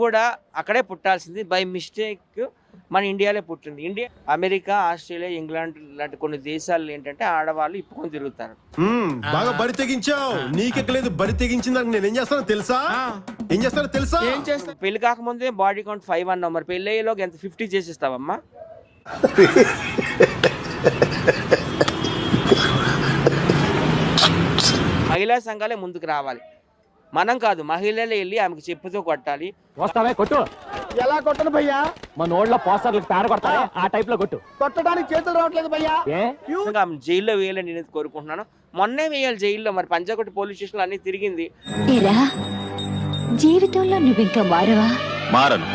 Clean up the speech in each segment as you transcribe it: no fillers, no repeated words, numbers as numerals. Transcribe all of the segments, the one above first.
కూడా అక్కడే పుట్టాల్సింది, by mistake మన ఇండియాలో పుట్టింది. ఇండియా, అమెరికా, ఆస్ట్రేలియా, ఇంగ్లాండ్ లాంటి కొన్ని దేశాలు ఏంటంటే ఆడవాళ్ళు ఇప్పుకొని తిరుగుతారు. బాగా బరి తెగించావు. నీకెక్కలేదు, బరి తెగించిందని నేను ఏం చేస్తానో తెలుసా? ఏం చేస్తా? పెళ్లి కాకముందే బాడీ కౌంట్ 5 అన్నావు, మరి పెళ్లి అయ్యేలోకి ఎంత 50 చేసేస్తావమ్మా? మహిళా సంఘాలే ముందుకు రావాలి, మనం కాదు. మహిళలే వెళ్ళి ఆమెకు చెప్పుతో కొట్టాలి. వస్తావే కొట్టు. ఎలా కొట్టను భయ్యా? మన ఓళ్ళ పోస్టర్లకు తార కొడతారే ఆ టైప్ లో కొట్టు. కొట్టడానికి చేతులు రావట్లేదు భయ్యా. ఆమె జైల్లో వేయాలని నేను కోరుకుంటున్నాను. మొన్నే వేయాలి జైల్లో, మరి పంజాగుట్ట పోలీస్ స్టేషన్ అన్ని తిరిగింది. జీవితంలో నువ్వు ఇంకా మారవా? మారను.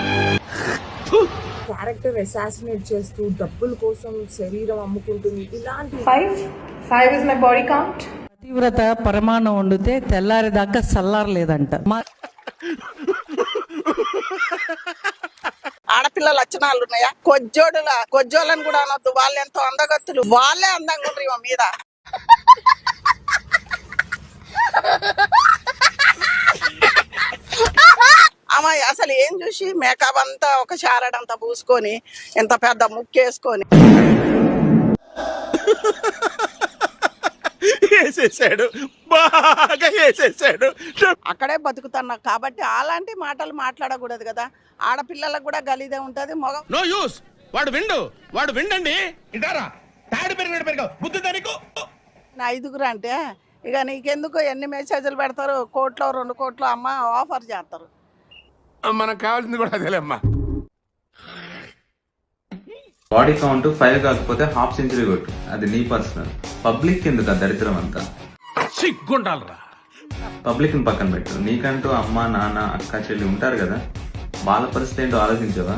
క్యారెక్టర్ అసాసినేట్ చేస్తూ డబ్బుల కోసం శరీరం అమ్ముకుంటుంది. ఇలాంటి 5 is my body count. తీవ్రత పరమాణం వండితే తెల్లారేదాకా చల్లారలేదంట. ఆడపిల్ల లక్షణాలు ఉన్నాయా? కొజ్జోళ్ళని కూడా అనొద్దు, వాళ్ళు ఎంతో అందగత్తులు, వాళ్ళే అందంగా ఉండరు మీద. అమ్మాయి అసలు ఏం చూసి మేకప్ అంతా ఒక షారడంతా పూసుకొని ఎంత పెద్ద ముక్కేసుకొని అక్కడే బతుకుతున్నా కాబట్టి అలాంటి మాటలు మాట్లాడకూడదు కదా. ఆడపిల్లలకు కూడా గలీదే ఉంటది. మగ నో యూస్. వాడు విండండి. ఐదుగురు అంటే ఇక నీకెందుకు ఎన్ని మెసేజ్లు పెడతారు? 1 కోట్లో 2 కోట్లు అమ్మ ఆఫర్ చేస్తారు. మనకు కావాల్సింది కూడా అదేలేమ్మా. బాడీ కౌంట్ 5 కాకపోతే హాఫ్ సెంచరీ కొట్టు, అది నీ పర్సనల్. పబ్లిక్ ఎందుకు ఆ దరిద్రం అంతా? సిగ్గుండాలరా. పబ్లిక్ ని పక్కన పెట్టు, నీకంటూ అమ్మ నాన్న అక్క చెల్లి ఉంటారు కదా, వాళ్ళ పరిస్థితి ఏంటో ఆలోచించవా?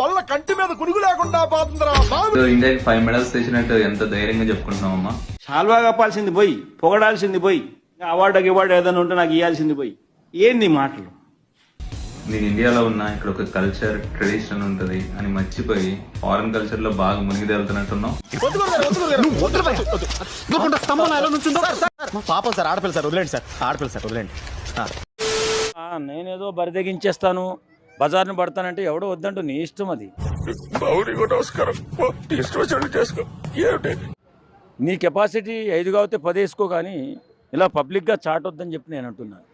వల్ల కంటి మీద కురుగు లేకుండా ఇండియాకి 5 మెడల్స్ తెచ్చినట్టు ఎంత ధైర్యంగా చెప్పుకుంటున్నావమ్మా? శాల్వా కప్పాల్సింది పోయి, పొగడాల్సింది పోయి, అవార్డు ఏదైనా ఉంటే నాకు ఇవ్వాల్సింది పోయి. ఏంది మాటలు? నేను ఇండియాలో ఉన్నా, ఇక్కడ ఒక కల్చర్ ట్రెడిషన్ ఉంటది అని మర్చిపోయి ఫారెన్ కల్చర్ లో బాగా మునిగి తేలుతున్నట్టున్నావు. పాపం సార్, ఆడపిల్ల సార్, వదిలేండి సార్, ఆడపిల్ల సార్, వదిలేండి. నేనేదో బరిదెగించేస్తాను, బజార్ను పడతానంటే ఎవడో వద్దంటూ నీ ఇష్టం. అది నీ కెపాసిటీ 5 కాకపోతే 10 వేసుకో, కానీ ఇలా పబ్లిక్ గా చాటొద్దని చెప్పి నేను అంటున్నాను.